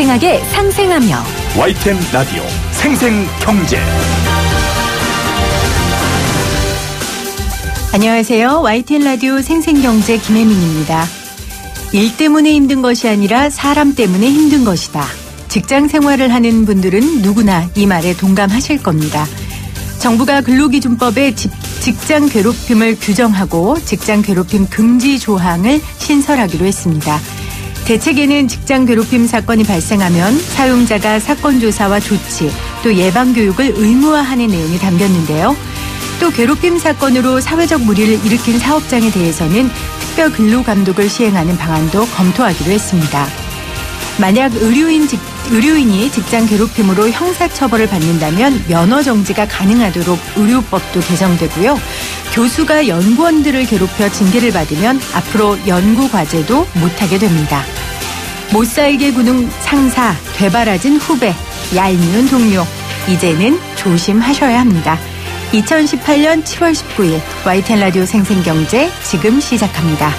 생생하게 상생하며 YTN 라디오 생생경제. 안녕하세요. YTN 라디오 생생경제 김혜민입니다. 일 때문에 힘든 것이 아니라 사람 때문에 힘든 것이다. 직장 생활을 하는 분들은 누구나 이 말에 동감하실 겁니다. 정부가 근로기준법에 직장 괴롭힘을 규정하고 직장 괴롭힘 금지 조항을 신설하기로 했습니다. 대책에는 직장 괴롭힘 사건이 발생하면 사용자가 사건 조사와 조치, 또 예방 교육을 의무화하는 내용이 담겼는데요. 또 괴롭힘 사건으로 사회적 무리를 일으킨 사업장에 대해서는 특별 근로 감독을 시행하는 방안도 검토하기로 했습니다. 만약 의료인이 직장 괴롭힘으로 형사처벌을 받는다면 면허 정지가 가능하도록 의료법도 개정되고요. 교수가 연구원들을 괴롭혀 징계를 받으면 앞으로 연구 과제도 못하게 됩니다. 못 살게 구는 상사, 되바라진 후배, 얄미운 동료, 이제는 조심하셔야 합니다. 2018년 7월 19일 YTN 라디오 생생경제 지금 시작합니다.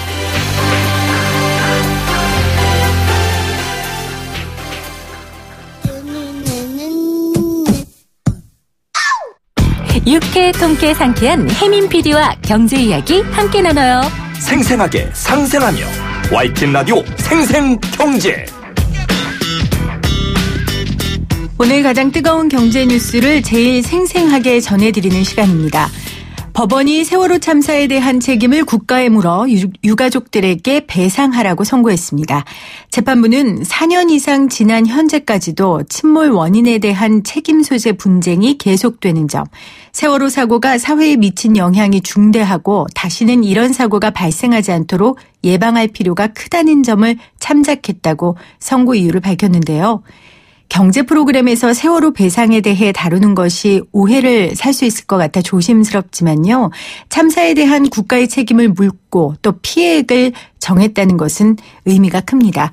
유쾌, 통쾌, 상쾌한 혜민 PD와 경제 이야기 함께 나눠요. 생생하게 상생하며 YTN 라디오 생생경제. 오늘 가장 뜨거운 경제 뉴스를 제일 생생하게 전해드리는 시간입니다. 법원이 세월호 참사에 대한 책임을 국가에 물어 유가족들에게 배상하라고 선고했습니다. 재판부는 4년 이상 지난 현재까지도 침몰 원인에 대한 책임 소재 분쟁이 계속되는 점, 세월호 사고가 사회에 미친 영향이 중대하고 다시는 이런 사고가 발생하지 않도록 예방할 필요가 크다는 점을 참작했다고 선고 이유를 밝혔는데요. 경제 프로그램에서 세월호 배상에 대해 다루는 것이 오해를 살 수 있을 것 같아 조심스럽지만요. 참사에 대한 국가의 책임을 묻고 또 피해액을 정했다는 것은 의미가 큽니다.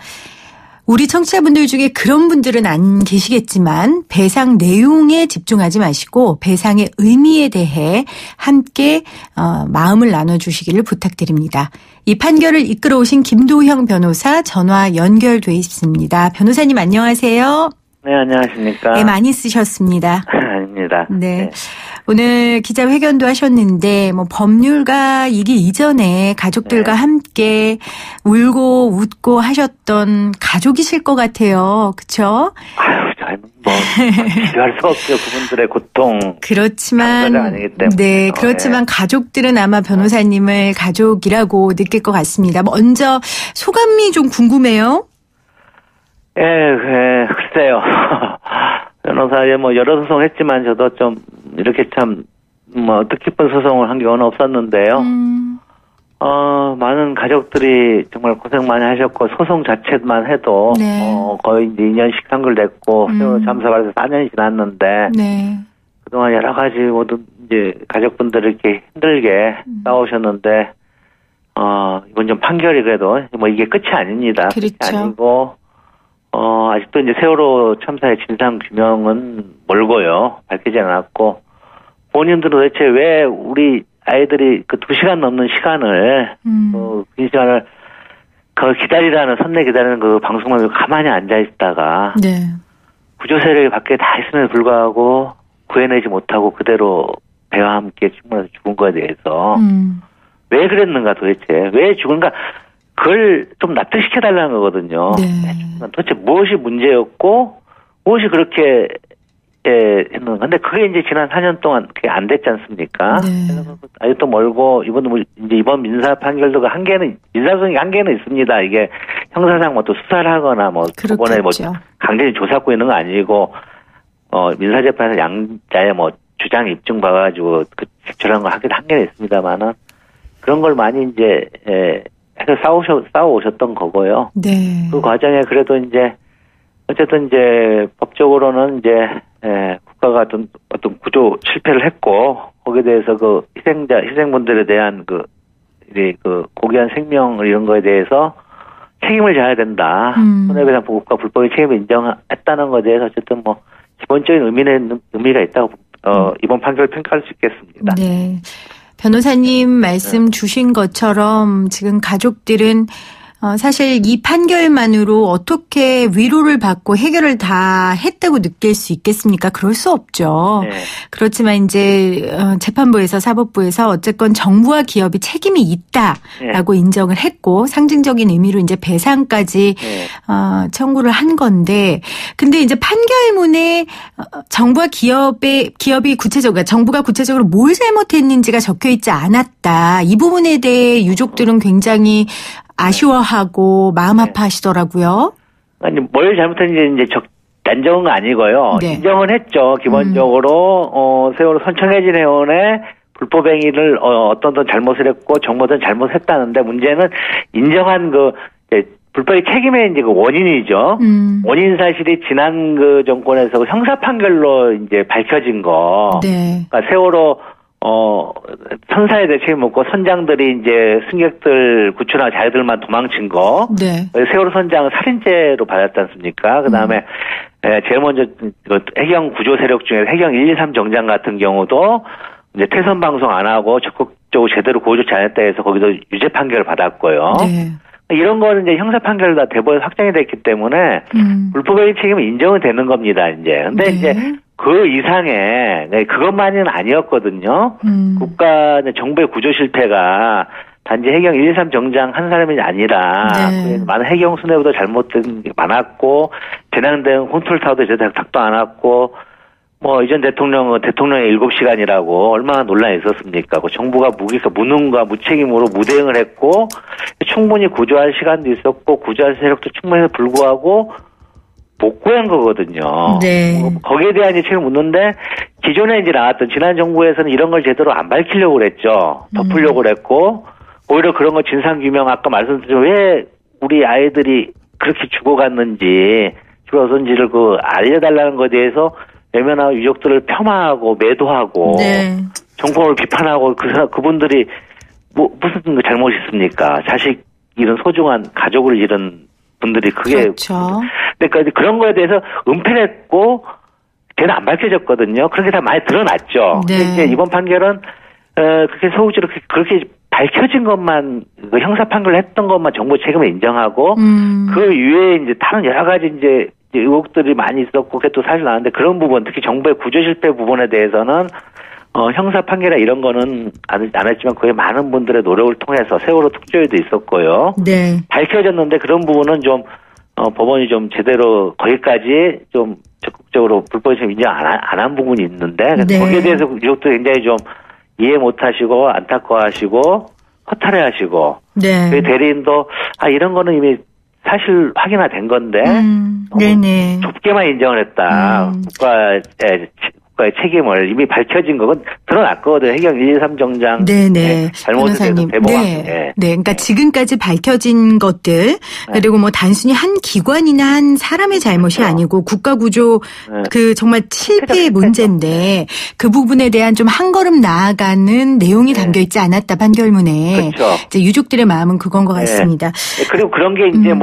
우리 청취자분들 중에 그런 분들은 안 계시겠지만 배상 내용에 집중하지 마시고 배상의 의미에 대해 함께 마음을 나눠주시기를 부탁드립니다. 이 판결을 이끌어오신 김도형 변호사 전화 연결돼 있습니다. 변호사님 안녕하세요. 네, 안녕하십니까. 네, 많이 쓰셨습니다. 아닙니다. 네. 오늘 기자회견도 하셨는데, 법률가이기 이전에 가족들과 함께 울고 웃고 하셨던 가족이실 것 같아요. 그쵸? 아유, 저는 비교할 수 없죠. 그분들의 고통. 그렇지만, 아니기 때문에. 네, 그렇지만 가족들은 아마 변호사님을 가족이라고 느낄 것 같습니다. 먼저 소감이 좀 궁금해요. 글쎄요. 변호사에 여러 소송 했지만 저도 좀 이렇게 참 뜻깊은 소송을 한 경우는 없었는데요. 많은 가족들이 정말 고생 많이 하셨고 소송 자체만 해도 네. 거의 이제 2년씩 판결됐고 세월호 참사가 돼서 4년이 지났는데 네. 그동안 여러 가지 모든 이제 가족분들을 이렇게 힘들게 싸우셨는데 이번 좀 판결이 그래도 이게 끝이 아닙니다. 그렇죠. 끝이 아니고 아직도 이제 세월호 참사의 진상 규명은 멀고요. 밝히지 않았고, 본인들은 도대체 왜 우리 아이들이 그 2시간 넘는 시간을, 그 시간을, 기다리라는, 선내 기다리는 그 방송만 가만히 앉아있다가, 네. 구조세를 밖에 다 있음에도 불구하고 구해내지 못하고 그대로 배와 함께 충분해서 죽은 거에 대해서, 왜 그랬는가 도대체, 왜 죽은가, 그걸 좀 납득시켜달라는 거거든요. 네. 도대체 무엇이 문제였고, 무엇이 그렇게, 했는가. 근데 그게 이제 지난 4년 동안 그게 안 됐지 않습니까? 네. 그래서 아직도 멀고, 이제 이번 민사 판결도 민사소송이 한계는 있습니다. 이게 형사상 또 수사를 하거나 법원에 강제히 조사하고 있는 거 아니고, 민사재판에서 양자의 주장 입증 봐가지고, 저런 거 하기도 한계는 있습니다만은, 그런 걸 많이 이제, 해서 싸워오셨던 거고요. 네. 그 과정에 그래도 이제, 어쨌든 이제, 법적으로는 이제, 국가가 어떤 구조 실패를 했고, 거기에 대해서 희생분들에 대한 고귀한 생명 이런 거에 대해서 책임을 져야 된다. 손해배상 보고가 불법의 책임을 인정했다는 것에 대해서 어쨌든 기본적인 의미가 있다고, 이번 판결을 평가할 수 있겠습니다. 네. 변호사님 말씀 주신 것처럼 지금 가족들은 사실 이 판결만으로 어떻게 위로를 받고 해결을 다 했다고 느낄 수 있겠습니까? 그럴 수 없죠. 네. 그렇지만 이제 재판부에서 사법부에서 어쨌건 정부와 기업이 책임이 있다라고 인정을 했고 상징적인 의미로 이제 배상까지 청구를 한 건데 근데 이제 판결문에 정부와 기업이 구체적으로 정부가 구체적으로 뭘 잘못했는지가 적혀 있지 않았다. 이 부분에 대해 유족들은 굉장히 아쉬워하고 마음 아파하시더라고요. 아니 뭘 잘못했는지 이제 단정은 아니고요. 네. 인정은 했죠. 기본적으로 세월호 선청해진 회원의 불법행위를 어떤 잘못을 했고 정부든 잘못했다는데 문제는 인정한 불법의 책임의 이제 그 원인이죠. 원인 사실이 지난 그 정권에서 형사 판결로 이제 밝혀진 거. 네. 그러니까 세월호 선사에 대해 책임 묻고 선장들이 이제 승객들 구출하고 자기들만 도망친 거. 네. 세월호 선장은 살인죄로 받았지 않습니까? 그 다음에 제일 먼저 해경 구조 세력 중에 해경 123 정장 같은 경우도 이제 퇴선 방송 안 하고 적극적으로 제대로 구조조치 안 했다 해서 거기도 유죄 판결을 받았고요. 네. 이런 거는 이제 형사 판결로 다 대법에서 확정이 됐기 때문에 불법행위 책임이 인정은 되는 겁니다, 이제. 근데 네. 이제 그 이상의 그것만은 아니었거든요. 국가 정부의 구조 실패가 단지 해경 123 정장 한 사람이 아니라 네. 많은 해경 수뇌부도 잘못된 게 많았고 배낭된 컨트롤 타워도 제대로 작동 안 했고 뭐 이전 대통령의 7시간이라고 얼마나 논란이 있었습니까? 정부가 무능과 무책임으로 무대응을 했고 충분히 구조할 시간도 있었고 구조할 세력도 충분해서 불구하고 못 구한 거거든요. 네. 거기에 대한 책임을 묻는데 기존에 이제 나왔던 지난 정부에서는 이런 걸 제대로 안 밝히려고 그랬죠. 덮으려고 그랬고 오히려 그런 거 진상 규명 아까 말씀드린 왜 우리 아이들이 그렇게 죽어갔는지 죽었는지를 알려달라는 것에 대해서 외면하고 유족들을 폄하하고 매도하고 네. 정권을 비판하고 그분들이 무슨 잘못이 있습니까? 자식 잃은 소중한 가족을 잃은 분들이 그게 그렇죠. 그러니까 그런 거에 대해서 은폐했고 걔는 안 밝혀졌거든요. 그런 게 다 많이 드러났죠. 네. 근데 이제 이번 판결은 그렇게 소극적으로 그렇게 밝혀진 것만 형사 판결을 했던 것만 정부 책임을 인정하고 그 이외에 이제 다른 여러 가지 이제 의혹들이 많이 있었고 그게 또 사실 나왔는데 그런 부분 특히 정부의 구조 실패 부분에 대해서는 형사 판결이나 이런 거는 안 했지만 그에 많은 분들의 노력을 통해서 세월호 특조위도 있었고요. 네. 밝혀졌는데 그런 부분은 좀 법원이 좀 제대로 거기까지 좀 적극적으로 불법이 좀 인정 안 한 부분이 있는데 네. 거기에 대해서 유족도 굉장히 좀 이해 못하시고 안타까워하시고 허탈해하시고 네. 그 대리인도 이런 거는 이미 사실 확인화된 건데 네네. 좁게만 인정을 했다. 국가의 책임을 이미 밝혀진 건 드러났거든요. 해경 123 정장 네네. 잘못에 대해서 대법원. 네. 그러니까 지금까지 밝혀진 것들 그리고 뭐 단순히 한 기관이나 한 사람의 잘못이 아니고 국가 구조 정말 실패의 문제인데 그 부분에 대한 좀 한 걸음 나아가는 내용이 담겨 있지 않았다 판결문에. 그렇죠. 이제 유족들의 마음은 그건 것 같습니다. 그리고 그런 게 이제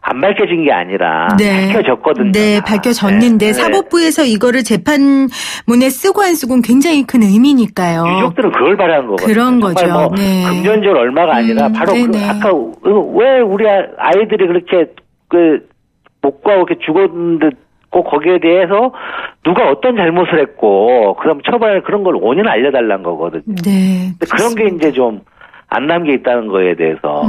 안 밝혀진 게 아니라 밝혀졌거든요. 네, 밝혀졌는데 사법부에서 이거를 재판문에 쓰고 안 쓰고는 굉장히 큰 의미니까요. 유족들은 그걸 바라는 거거든요. 그런 거죠. 네. 금전적으로 얼마가 아니라 바로 아까 왜 우리 아이들이 그렇게 못 구하고 이렇게 죽었는데 꼭 거기에 대해서 누가 어떤 잘못을 했고 그다음 처벌 그런 걸 원인을 알려달라는 거거든요. 네. 그런 게 이제 좀 안 남겨 있다는 거에 대해서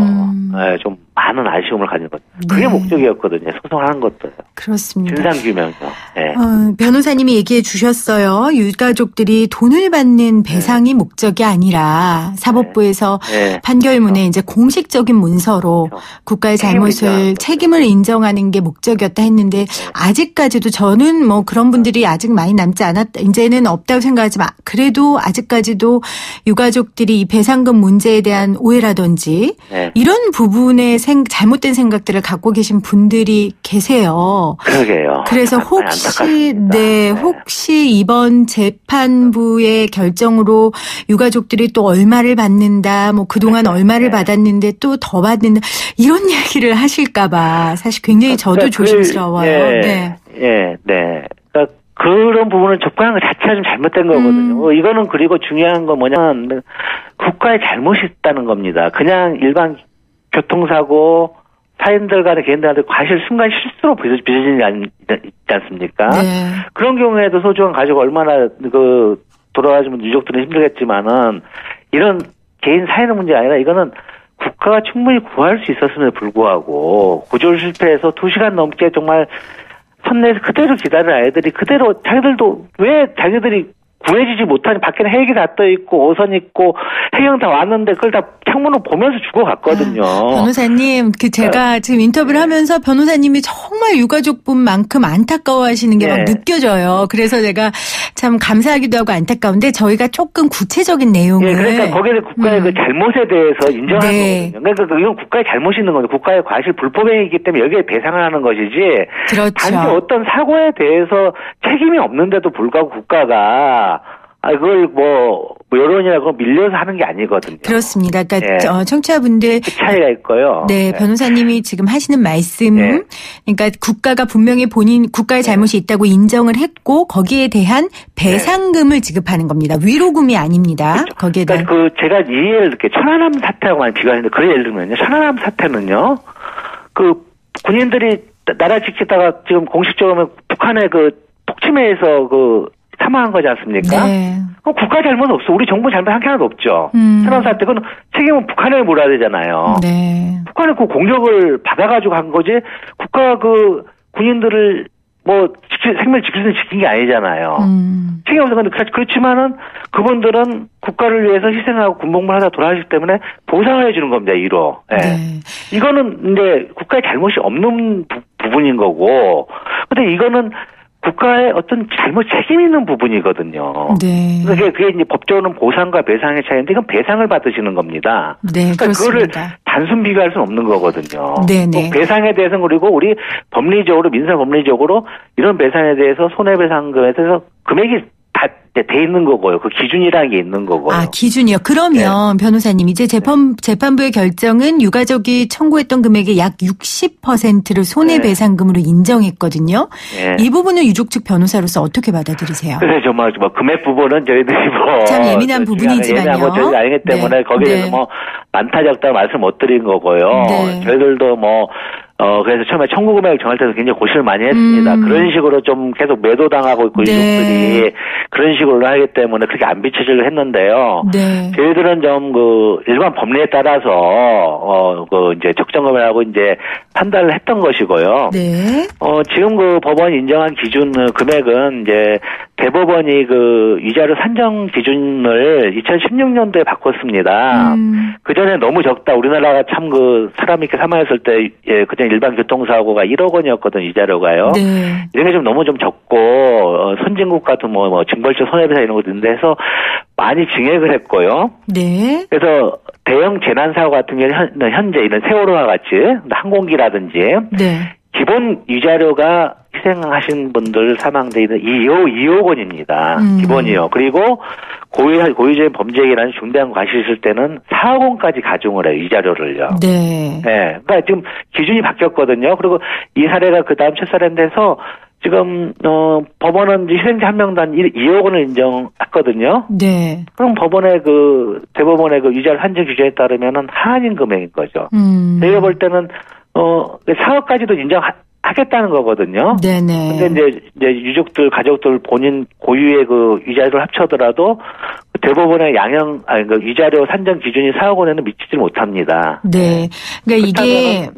좀 많은 아쉬움을 가진 거죠. 그게 목적이었거든요. 소송하는 것도요. 그렇습니다. 진상규명이죠. 네. 변호사님이 얘기해 주셨어요. 유가족들이 돈을 받는 배상이 목적이 아니라 사법부에서 판결문에 이제 공식적인 문서로 국가의 잘못을 책임을 인정하는 게 목적이었다 했는데 아직까지도 저는 뭐 그런 분들이 아직 많이 남지 않았다. 이제는 없다고 생각하지만 그래도 아직까지도 유가족들이 이 배상금 문제에 대한 오해라든지 이런 부분에 잘못된 생각들을 갖고 계신 분들이 계세요. 그러게요. 그래서 혹시 이번 재판부의 결정으로 유가족들이 또 얼마를 받는다, 뭐 그동안 얼마를 받았는데 또 더 받는다 이런 얘기를 하실까봐 사실 굉장히 저도 조심스러워요. 그러니까 그런 부분은 접근하는 것 자체가 좀 잘못된 거거든요. 이거는 그리고 중요한 건 뭐냐면 국가의 잘못이 있다는 겁니다. 그냥 일반 교통사고 타인들 간의 개인들 간의 과실 순간 실수로 빚어지는 게 있지 않습니까? 네. 그런 경우에도 소중한 가족 얼마나 돌아가시면 유족들은 힘들겠지만은 이런 개인 사회의 문제가 아니라 이거는 국가가 충분히 구할 수 있었음에도 불구하고 구조를 실패해서 2시간 넘게 정말 선내에서 그대로 기다린 아이들이 그대로 자기들도 왜 자기들이 구해지지 못하니 밖에는 헬기 다 떠 있고 오선 있고 해경 다 왔는데 그걸 다 창문으로 보면서 죽어갔거든요. 변호사님, 제가 지금 인터뷰를 하면서 변호사님이 정말 유가족분만큼 안타까워하시는 게 막 느껴져요. 그래서 제가 참 감사하기도 하고 안타까운데 저희가 조금 구체적인 내용을. 예, 그러니까 거기에 국가의 그 잘못에 대해서 인정하는 네. 거거든요. 그러니까 이건 국가의 잘못이 있는 거죠. 국가의 과실 불법행위이기 때문에 여기에 배상을 하는 것이지. 그렇죠. 단지 어떤 사고에 대해서 책임이 없는데도 불구하고 국가가 그걸 여론이라고 밀려서 하는 게 아니거든요. 그렇습니다. 그러니까 청취자분들 그 차이가 있고요. 네, 변호사님이 지금 하시는 말씀, 네. 그러니까 국가가 분명히 국가의 잘못이 있다고 인정을 했고 거기에 대한 배상금을 지급하는 겁니다. 위로금이 아닙니다. 그렇죠. 거기에 대한. 그러니까 제가 이해를 이렇게 천안함 사태하고 많이 비교하는데 그런 예를 들면요. 천안함 사태는요. 군인들이 나라 지키다가 지금 공식적으로 북한의 폭침해에서 사망한 거지 않습니까? 네. 그럼 국가 잘못 없어. 우리 정부 잘못 한 게 하나도 없죠. 천안 사태 그건 책임은 북한에 물어야 되잖아요. 네. 북한은 그 공격을 받아가지고 한 거지. 국가 군인들을 생명 지킬 수 지킨 게 아니잖아요. 책임 없는 건데 그렇지만은 그분들은 국가를 위해서 희생하고 군복무를 하다 돌아가시기 때문에 보상을 해주는 겁니다. 1호. 네. 네. 이거는 이제 국가의 잘못이 없는 부분인 거고. 근데 이거는 국가의 어떤 잘못 책임 있는 부분이거든요. 네. 그게 이제 법적으로는 보상과 배상의 차이인데 이건 배상을 받으시는 겁니다. 네, 그러니까 그거를 단순 비교할 수는 없는 거거든요. 네네. 배상에 대해서는 그리고 우리 법리적으로 민사 법리적으로 이런 배상에 대해서 손해배상금에 대해서 금액이 다 돼 있는 거고요. 그 기준이라는 게 있는 거고요. 기준이요. 그러면 변호사님 이제 재판부의 결정은 유가족이 청구했던 금액의 약 60%를 손해배상금으로 인정했거든요. 네. 이 부분은 유족 측 변호사로서 어떻게 받아들이세요? 그래서 정말 금액 부분은 저희들이 참 예민한 부분이지만요. 저희가 아니기 때문에 거기에 대해서 많다 적다 말씀 못 드린 거고요. 네. 저희들도 그래서 처음에 청구 금액을 정할 때도 굉장히 고심을 많이 했습니다. 그런 식으로 좀 계속 매도당하고 있고 유족들이 그런 식으로 하기 때문에 그렇게 안 비춰지려 했는데요. 네. 저희들은 좀 일반 법리에 따라서 이제 적정금을 하고 이제 판단을 했던 것이고요. 네. 지금 법원이 인정한 기준 금액은 이제 대법원이 위자료 산정 기준을 2016년도에 바꿨습니다. 그 전에 너무 적다. 우리나라가 참 사람이 이렇게 사망했을 때 그냥 일반 교통사고가 1억 원이었거든, 위자료가요. 네. 이런 게 좀 너무 좀 적고, 선진국 같은 징벌적 손해배상 이런 것도 있는데 해서 많이 증액을 했고요. 네. 그래서 대형 재난사고 같은 경우는 현재 이런 세월호와 같이 항공기라든지. 네. 기본 위자료가 희생하신 분들 사망돼 있는 2억 원입니다. 기본이요. 그리고 고의적인 범죄행위라는 중대한 과실이 있을 때는 4억 원까지 가중을 해요. 위자료를요. 네. 네. 그러니까 지금 기준이 바뀌었거든요. 그리고 이 사례가 그 다음 첫 사례인데서 지금 법원은 희생자 한 명당 2억 원을 인정했거든요. 네. 그럼 법원의 대법원의 위자료 산정 규정에 따르면은 하한인 금액인 거죠. 저희가 볼 때는 4억까지도 인정하겠다는 거거든요. 네네. 근데 이제 유족들, 가족들 본인 고유의 위자료를 합쳐더라도 대법원의 위자료 산정 기준이 4억 원에는 미치지 못합니다. 네. 그러니까 이게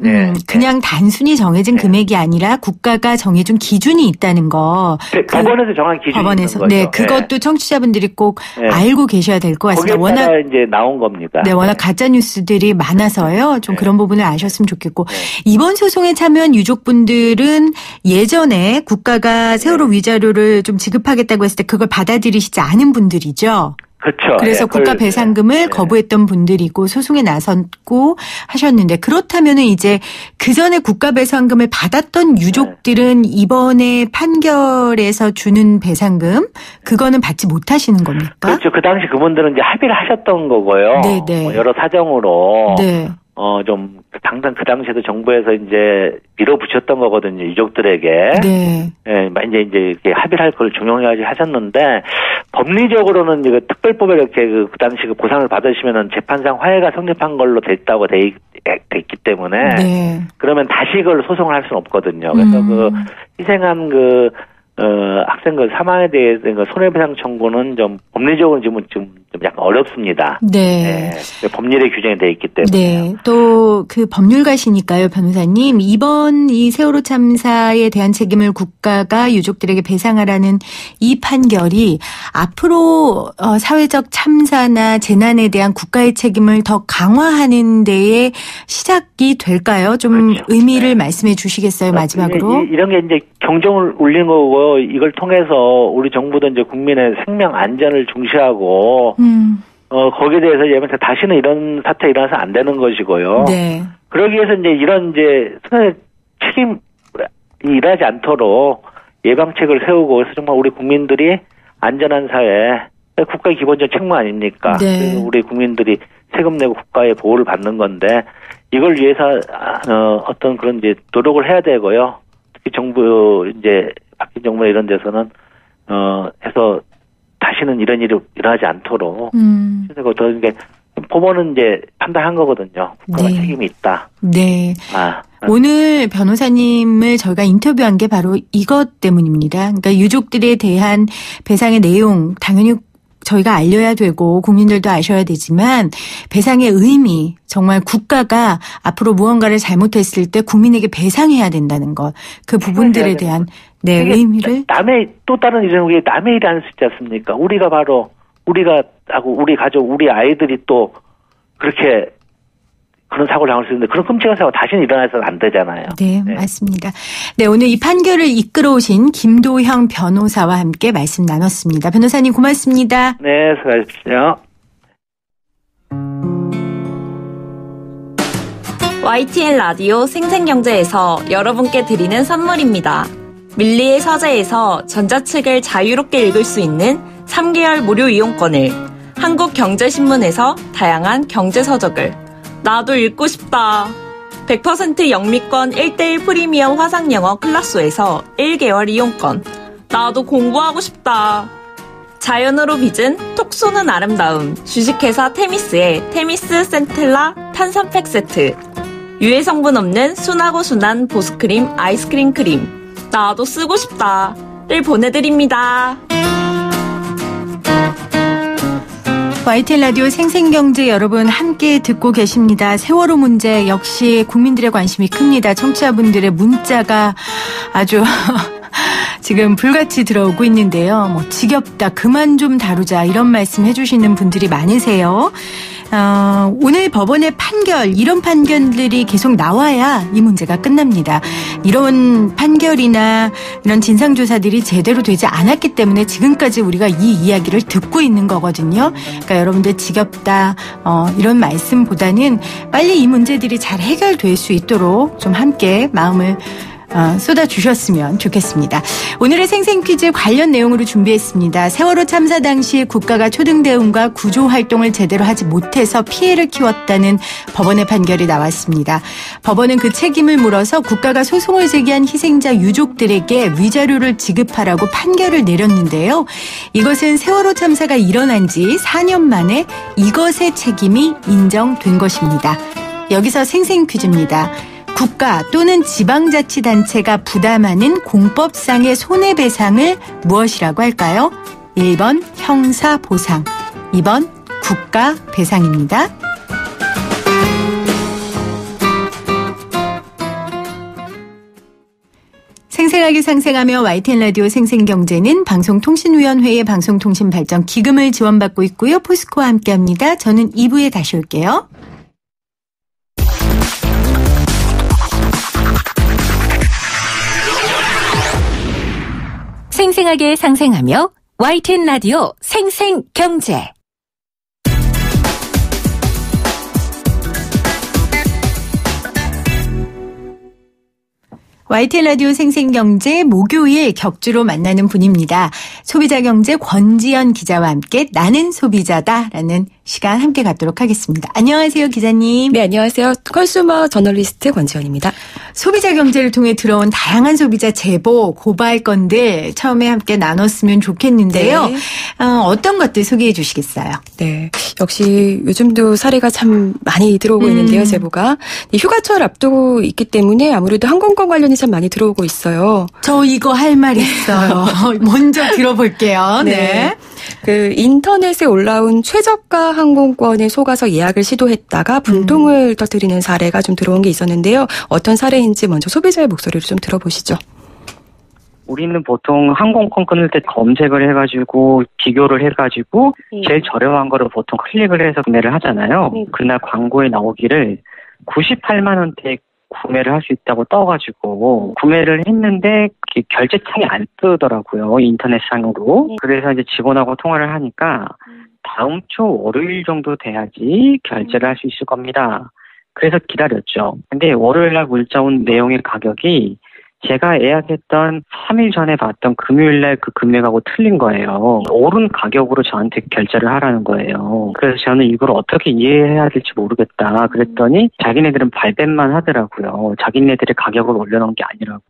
그냥 단순히 정해진 금액이 아니라 국가가 정해준 기준이 있다는 거. 네, 법원에서 정한 기준이 있는 거죠. 네, 그것도 청취자분들이 꼭 알고 계셔야 될 것 같습니다. 워낙 이제 나온 겁니다. 네, 워낙 가짜 뉴스들이 많아서요. 좀 그런 부분을 아셨으면 좋겠고 이번 소송에 참여한 유족분들은 예전에 국가가 세월호 위자료를 좀 지급하겠다고 했을 때 그걸 받아들이시지 않은 분들이죠. 그렇죠. 그래서 국가 배상금을 거부했던 분들이고 소송에 나섰고 하셨는데 그렇다면은 이제 그 전에 국가 배상금을 받았던 유족들은 이번에 판결에서 주는 배상금 그거는 받지 못하시는 겁니까? 그렇죠. 그 당시 그분들은 이제 합의를 하셨던 거고요. 네네. 여러 사정으로. 네. 좀 당장 그 당시에도 정부에서 이제 밀어붙였던 거거든요, 유족들에게. 네. 예, 이제 이렇게 합의를 할 걸 종용해야지 하셨는데 법리적으로는 이거 특별법에 이렇게 그 당시 그 보상을 받으시면은 재판상 화해가 성립한 걸로 됐다고 돼 있기 때문에. 네. 그러면 다시 그걸 소송을 할 수는 없거든요. 그래서 그 희생한 학생 사망에 대해서 손해배상 청구는 좀 법리적으로 지금 좀 약간 어렵습니다. 네. 네. 법률에 규정이 돼 있기 때문에. 네. 또 그 법률가시니까요, 변호사님. 이번 이 세월호 참사에 대한 책임을 국가가 유족들에게 배상하라는 이 판결이 앞으로 사회적 참사나 재난에 대한 국가의 책임을 더 강화하는 데에 시작이 될까요? 좀 그렇죠. 의미를 말씀해 주시겠어요, 마지막으로? 이런 게 이제 경종을 울린 거고 이걸 통해서 우리 정부도 이제 국민의 생명 안전을 중시하고 거기에 대해서 예컨대 다시는 이런 사태 일어나서 안 되는 것이고요. 네. 그러기 위해서 이제 이런 이제 책임이 일어나지 않도록 예방책을 세우고 그래서 정말 우리 국민들이 안전한 사회, 국가의 기본적 책무 아닙니까? 네. 그래서 우리 국민들이 세금 내고 국가의 보호를 받는 건데 이걸 위해서 어떤 그런 이제 노력을 해야 되고요. 특히 정부 이제 바뀐 정부 이런 데서는 해서 다시는 이런 일이 일어나지 않도록 그래서 어떤 게 법원은 이제 판단한 거거든요. 국가가 네. 책임이 있다. 네. 오늘 변호사님을 저희가 인터뷰한 게 바로 이것 때문입니다. 그러니까 유족들에 대한 배상의 내용 당연히 저희가 알려야 되고 국민들도 아셔야 되지만 배상의 의미, 정말 국가가 앞으로 무언가를 잘못했을 때 국민에게 배상해야 된다는 것, 그 부분들에 대한 네, 의미를. 남의 또 다른 이런 게 남의 일이 안 쓰지 않습니까? 우리가 하고 우리 가족, 우리 아이들이 또 그렇게 그런 사고를 당할 수 있는데 그런 끔찍한 사고가 다시는 일어나서는 안 되잖아요. 네, 맞습니다. 네, 오늘 이 판결을 이끌어오신 김도형 변호사와 함께 말씀 나눴습니다. 변호사님 고맙습니다. 네, 수고하십시오. YTN 라디오 생생경제에서 여러분께 드리는 선물입니다. 밀리의 서재에서 전자책을 자유롭게 읽을 수 있는 3개월 무료 이용권을, 한국경제신문에서 다양한 경제서적을, 나도 읽고 싶다. 100% 영미권 1:1 프리미엄 화상영어 클라소에서 1개월 이용권. 나도 공부하고 싶다. 자연으로 빚은 톡 쏘는 아름다움. 주식회사 테미스의 테미스 센텔라 탄산팩 세트. 유해 성분 없는 순하고 순한 보습크림 아이스크림 크림. 나도 쓰고 싶다를 보내드립니다. YTN 라디오 생생경제 여러분 함께 듣고 계십니다. 세월호 문제 역시 국민들의 관심이 큽니다. 청취자분들의 문자가 아주 지금 불같이 들어오고 있는데요. 뭐 지겹다, 그만 좀 다루자 이런 말씀 해주시는 분들이 많으세요. 오늘 법원의 판결, 이런 판결들이 계속 나와야 이 문제가 끝납니다. 이런 판결이나 이런 진상조사들이 제대로 되지 않았기 때문에 지금까지 우리가 이 이야기를 듣고 있는 거거든요. 그러니까 여러분들 지겹다, 이런 말씀보다는 빨리 이 문제들이 잘 해결될 수 있도록 좀 함께 마음을 쏟아주셨으면 좋겠습니다. 오늘의 생생퀴즈 관련 내용으로 준비했습니다. 세월호 참사 당시 국가가 초등대응과 구조활동을 제대로 하지 못해서 피해를 키웠다는 법원의 판결이 나왔습니다. 법원은 그 책임을 물어서 국가가 소송을 제기한 희생자 유족들에게 위자료를 지급하라고 판결을 내렸는데요. 이것은 세월호 참사가 일어난 지 4년 만에 이것의 책임이 인정된 것입니다. 여기서 생생퀴즈입니다. 국가 또는 지방자치단체가 부담하는 공법상의 손해배상을 무엇이라고 할까요? 1번 형사보상, 2번 국가배상입니다. 생생하게 상생하며 YTN 라디오 생생경제는 방송통신위원회의 방송통신발전 기금을 지원받고 있고요. 포스코와 함께합니다. 저는 2부에 다시 올게요. 생생하게 상생하며 YTN 라디오 생생경제. YTN 라디오 생생경제 목요일 격주로 만나는 분입니다. 소비자경제 권지연 기자와 함께 나는 소비자다라는 시간 함께 갖도록 하겠습니다. 안녕하세요, 기자님. 네, 안녕하세요. 컨슈머 저널리스트 권지연입니다. 소비자경제를 통해 들어온 다양한 소비자 제보, 고발 건들 처음에 함께 나눴으면 좋겠는데요. 네. 어떤 것들 소개해 주시겠어요? 네, 역시 요즘도 사례가 참 많이 들어오고 있는데요, 제보가. 휴가철 앞두고 있기 때문에 아무래도 항공권 관련이 참 많이 들어오고 있어요. 저 이거 할 말 있어요. 먼저 들어볼게요. 네. 그 인터넷에 올라온 최저가 항공권에 속아서 예약을 시도했다가 분통을 터뜨리는 사례가 좀 들어온 게 있었는데요. 어떤 사례인지 먼저 소비자의 목소리를 좀 들어보시죠. 우리는 보통 항공권 끊을 때 검색을 해가지고 비교를 해가지고 제일 저렴한 거를 보통 클릭을 해서 구매를 하잖아요. 그날 광고에 나오기를 98만 원대에 구매를 할 수 있다고 떠가지고 구매를 했는데 결제창이 안 뜨더라고요. 인터넷상으로. 그래서 이제 직원하고 통화를 하니까 다음 주 월요일 정도 돼야지 결제를 할 수 있을 겁니다. 그래서 기다렸죠. 근데 월요일 날 문자 온 내용의 가격이 제가 예약했던 3일 전에 봤던 금요일 날 그 금액하고 틀린 거예요. 오른 가격으로 저한테 결제를 하라는 거예요. 그래서 저는 이걸 어떻게 이해해야 될지 모르겠다. 그랬더니 자기네들은 발뺌만 하더라고요. 자기네들의 가격을 올려놓은 게 아니라고.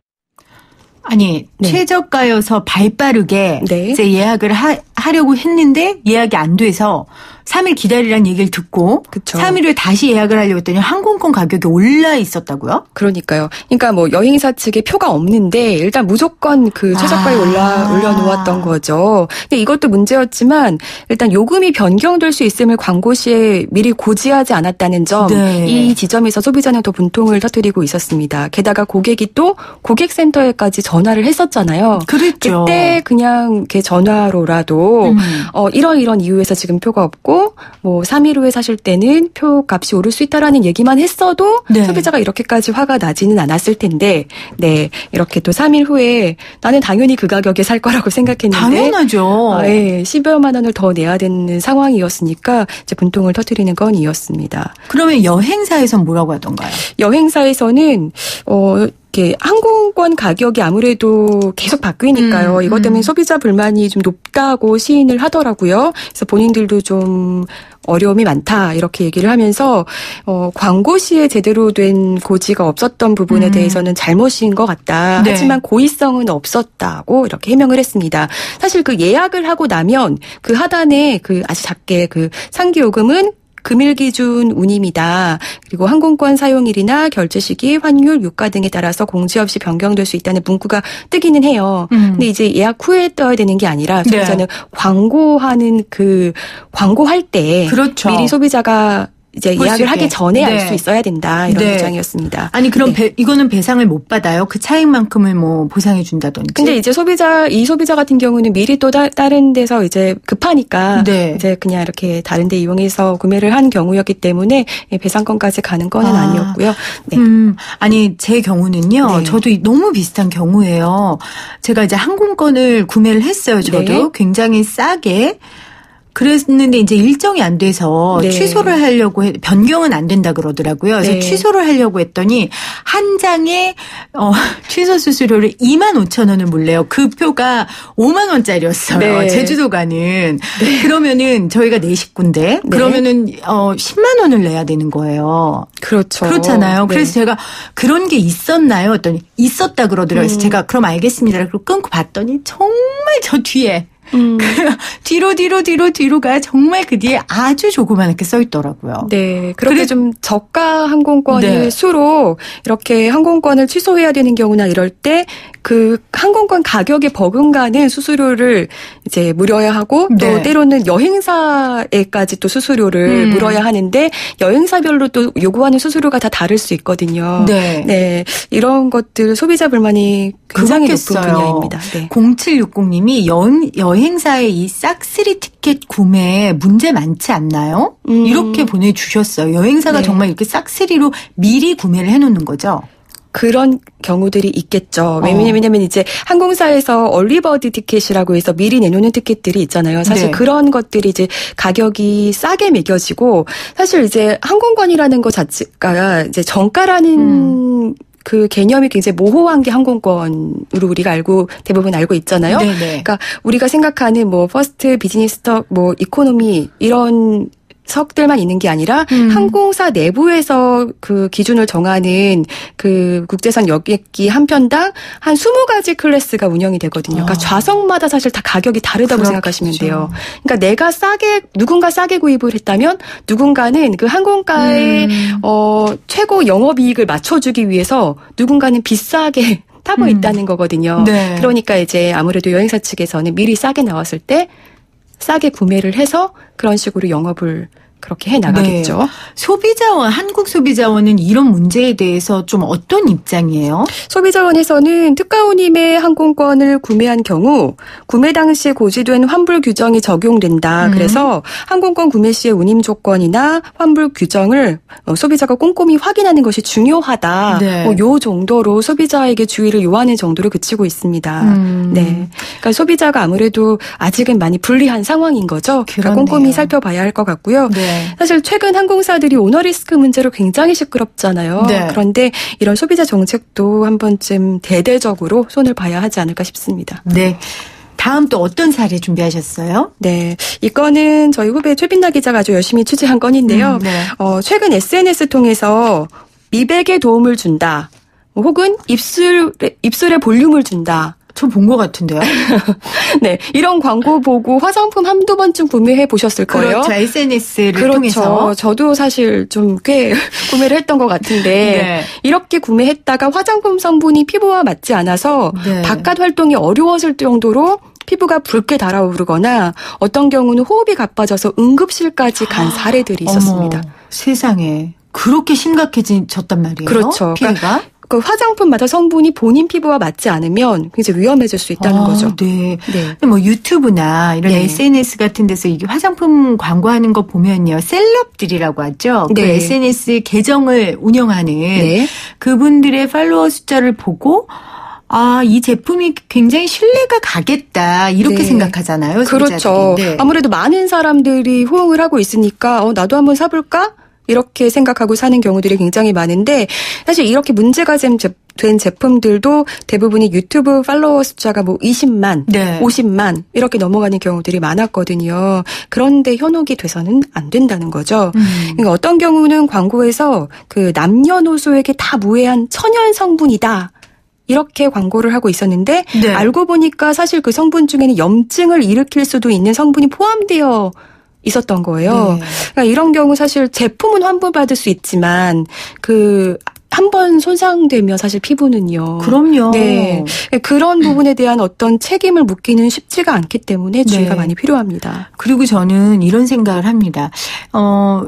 아니, 네. 최저가여서 발빠르게 네. 이제 예약을 하려고 했는데 예약이 안 돼서 3일 기다리라는 얘기를 듣고 그쵸. 3일 후에 다시 예약을 하려고 했더니 항공권 가격이 올라 있었다고요? 그러니까요. 그러니까 뭐 여행사 측에 표가 없는데 일단 무조건 그 최저가에 올려놓았던 거죠. 근데 이것도 문제였지만 일단 요금이 변경될 수 있음을 광고 시에 미리 고지하지 않았다는 점, 네. 이 지점에서 소비자는 더 분통을 터뜨리고 있었습니다. 게다가 고객이 또 고객센터에까지 전화를 했었잖아요. 그랬죠. 그때 그냥 이렇게 전화로라도 이런 이유에서 지금 표가 없고 뭐 3일 후에 사실 때는 표 값이 오를 수 있다라는 얘기만 했어도 네. 소비자가 이렇게까지 화가 나지는 않았을 텐데, 네, 이렇게 또 3일 후에 나는 당연히 그 가격에 살 거라고 생각했는데 당연하죠. 네, 10여만 원을 더 내야 되는 상황이었으니까 이제 분통을 터뜨리는 건 이었습니다. 그러면 여행사에선 뭐라고 하던가요? 여행사에서는 이렇게 항공권 가격이 아무래도 계속 바뀌니까요. 이것 때문에 소비자 불만이 좀 높다고 시인을 하더라고요. 그래서 본인들도 좀 어려움이 많다 이렇게 얘기를 하면서 광고 시에 제대로 된 고지가 없었던 부분에 대해서는 잘못인 것 같다. 네. 하지만 고의성은 없었다고 이렇게 해명을 했습니다. 사실 그 예약을 하고 나면 그 하단에 그 아주 작게 그 상기 요금은 금일 기준 운임이다. 그리고 항공권 사용일이나 결제 시기, 환율, 유가 등에 따라서 공지 없이 변경될 수 있다는 문구가 뜨기는 해요. 근데 이제 예약 후에 떠야 되는 게 아니라 소비자는 광고하는 그 광고할 때 그렇죠. 미리 소비자가 이제 예약을 하기 전에 알 네. 수 있어야 된다. 이런 네. 입장이었습니다. 아니 그럼 네. 이거는 배상을 못 받아요? 그 차익만큼을 뭐 보상해 준다든지. 근데 이제 이 소비자 같은 경우는 미리 또 다른 데서 이제 급하니까 네. 이제 그냥 이렇게 다른 데 이용해서 구매를 한 경우였기 때문에 배상권까지 가는 거는 아니었고요. 네. 아니 제 경우는요. 네. 저도 너무 비슷한 경우예요. 제가 이제 항공권을 구매를 했어요. 저도 네. 굉장히 싸게. 그랬는데 이제 일정이 안 돼서 네. 취소를 하려고 변경은 안 된다 그러더라고요. 그래서 네. 취소를 하려고 했더니 한 장에 취소 수수료를 25,000원을 물래요. 그 표가 5만 원짜리였어요. 네. 제주도 가는. 그러면은 저희가 4식구인데 그러면은 10만 원을 내야 되는 거예요. 그렇죠. 그렇잖아요. 네. 그래서 제가 그런 게 있었나요? 했더니 있었다 그러더라고요. 그래서 제가 그럼 알겠습니다. 그리고 끊고 봤더니 정말 저 뒤에 뒤로가 정말 그 뒤에 아주 조그맣게 써 있더라고요. 네. 그렇게 좀 저가 항공권을 네. 수로 이렇게 항공권을 취소해야 되는 경우나 이럴 때 그 항공권 가격에 버금가는 수수료를 이제 물어야 하고 또 네. 때로는 여행사에까지 또 수수료를 물어야 하는데 여행사별로 또 요구하는 수수료가 다 다를 수 있거든요. 네. 네. 이런 것들 소비자 불만이 굉장히 높은 분야입니다. 네. 0760님이 여행사의 이 싹쓸이 티켓 구매에 문제 많지 않나요? 이렇게 보내주셨어요. 여행사가 네. 정말 이렇게 싹쓸이로 미리 구매를 해놓는 거죠? 그런 경우들이 있겠죠. 왜냐면 이제 항공사에서 얼리버드 티켓이라고 해서 미리 내놓는 티켓들이 있잖아요. 사실 네. 그런 것들이 이제 가격이 싸게 매겨지고 사실 이제 항공권이라는 것 자체가 이제 정가라는 그 개념이 굉장히 모호한 게 항공권으로 우리가 대부분 알고 있잖아요. 네네. 그러니까 우리가 생각하는 뭐 퍼스트, 비즈니스석, 뭐 이코노미 이런 석들만 있는 게 아니라 항공사 내부에서 그 기준을 정하는 그 국제선 여객기 한 편당 한 20가지 클래스가 운영이 되거든요. 그러니까 좌석마다 사실 다 가격이 다르다고 생각하시면 돼요. 그러니까 내가 누군가 싸게 구입을 했다면 누군가는 그 항공가의 최고 영업이익을 맞춰주기 위해서 누군가는 비싸게 타고 있다는 거거든요. 네. 그러니까 이제 아무래도 여행사 측에서는 미리 싸게 나왔을 때 싸게 구매를 해서 그런 식으로 영업을 그렇게 해나가겠죠. 네. 소비자원, 한국 소비자원은 이런 문제에 대해서 좀 어떤 입장이에요? 소비자원에서는 특가운임의 항공권을 구매한 경우 구매 당시 고지된 환불 규정이 적용된다. 그래서 항공권 구매 시의 운임 조건이나 환불 규정을 소비자가 꼼꼼히 확인하는 것이 중요하다. 네. 요 정도로 소비자에게 주의를 요하는 정도로 그치고 있습니다. 네, 그러니까 소비자가 아무래도 아직은 많이 불리한 상황인 거죠. 그러니까 꼼꼼히 살펴봐야 할 것 같고요. 네. 사실 최근 항공사들이 오너리스크 문제로 굉장히 시끄럽잖아요. 네. 그런데 이런 소비자 정책도 한 번쯤 대대적으로 손을 봐야 하지 않을까 싶습니다. 네. 다음 또 어떤 사례 준비하셨어요? 네, 이 건은 저희 후배 최빈나 기자가 아주 열심히 취재한 건인데요. 네. 최근 SNS 통해서 미백에 도움을 준다, 혹은 입술에 볼륨을 준다. 저 본 것 같은데요. 네, 이런 광고 보고 화장품 한두 번쯤 구매해 보셨을 거예요. 그렇죠. SNS를 그렇죠. 통해서. 저도 사실 좀 꽤 구매를 했던 것 같은데 네. 이렇게 구매했다가 화장품 성분이 피부와 맞지 않아서 네. 바깥 활동이 어려웠을 정도로 피부가 붉게 달아오르거나 어떤 경우는 호흡이 가빠져서 응급실까지 간 사례들이 있었습니다. 어머, 세상에. 그렇게 심각해졌단 말이에요. 그렇죠. 피해가? 그러니까 그 화장품마다 성분이 본인 피부와 맞지 않으면 굉장히 위험해질 수 있다는 거죠. 네. 네. 뭐 유튜브나 이런 네. SNS 같은 데서 이게 화장품 광고하는 거 보면요. 셀럽들이라고 하죠. 그 네. SNS 계정을 운영하는 네. 그분들의 팔로워 숫자를 보고 이 제품이 굉장히 신뢰가 가겠다. 이렇게 네. 생각하잖아요. 그렇죠. 네. 아무래도 많은 사람들이 호응을 하고 있으니까 나도 한번 사볼까? 이렇게 생각하고 사는 경우들이 굉장히 많은데 사실 이렇게 문제가 된 제품들도 대부분이 유튜브 팔로워 숫자가 뭐 20만, 네. 50만 이렇게 넘어가는 경우들이 많았거든요. 그런데 현혹이 돼서는 안 된다는 거죠. 그러니까 어떤 경우는 광고에서 그 남녀노소에게 다 무해한 천연 성분이다. 이렇게 광고를 하고 있었는데 네. 알고 보니까 사실 그 성분 중에는 염증을 일으킬 수도 있는 성분이 포함되어 있었던 거예요. 네. 그러니까 이런 경우 사실 제품은 환불받을 수 있지만 한 번 손상되면 사실 피부는요. 그럼요. 네. 그런 부분에 대한 어떤 책임을 묻기는 쉽지가 않기 때문에 주의가 네. 많이 필요합니다. 그리고 저는 이런 생각을 합니다.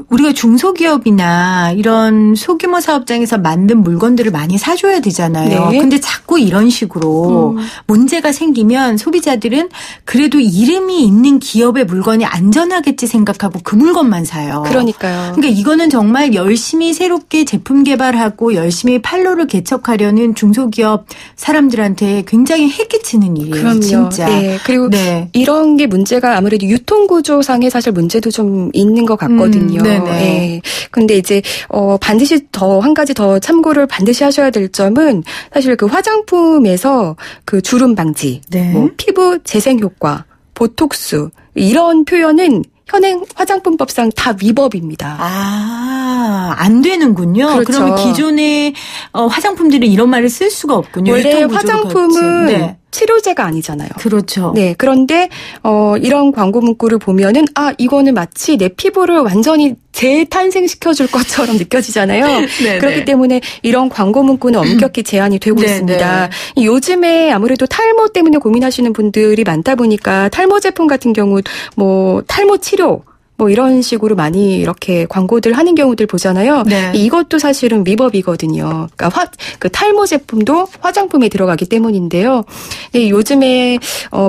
우리가 중소기업이나 이런 소규모 사업장에서 만든 물건들을 많이 사줘야 되잖아요. 네. 근데 자꾸 이런 식으로 문제가 생기면 소비자들은 그래도 이름이 있는 기업의 물건이 안전하겠지 생각하고 그 물건만 사요. 그러니까요. 그러니까 이거는 정말 열심히 새롭게 제품 개발하고 열심히 판로를 개척하려는 중소기업 사람들한테 굉장히 해끼치는 일이에요. 그럼요. 진짜. 네. 그리고 네. 이런 게 문제가 아무래도 유통구조상의 사실 문제도 좀 있는 것 같거든요. 네네. 네. 근데 이제 반드시 한 가지 더 참고를 반드시 하셔야 될 점은 사실 그 화장품에서 그 주름 방지, 네. 뭐 피부 재생 효과, 보톡스 이런 표현은 현행 화장품법상 다 위법입니다. 안 되는군요. 그렇죠. 그러면 기존의 화장품들이 이런 말을 쓸 수가 없군요. 원래 유통구조 화장품은 같이. 네. 치료제가 아니잖아요. 그렇죠. 네. 그런데 이런 광고 문구를 보면은 이거는 마치 내 피부를 완전히 재탄생시켜 줄 것처럼 느껴지잖아요. 네네. 그렇기 때문에 이런 광고 문구는 엄격히 제한이 되고 네네. 있습니다. 요즘에 아무래도 탈모 때문에 고민하시는 분들이 많다 보니까 탈모 제품 같은 경우 뭐 탈모 치료 뭐 이런 식으로 많이 이렇게 광고들 하는 경우들 보잖아요. 네. 이것도 사실은 위법이거든요. 그러니까 그 탈모 제품도 화장품에 들어가기 때문인데요. 요즘에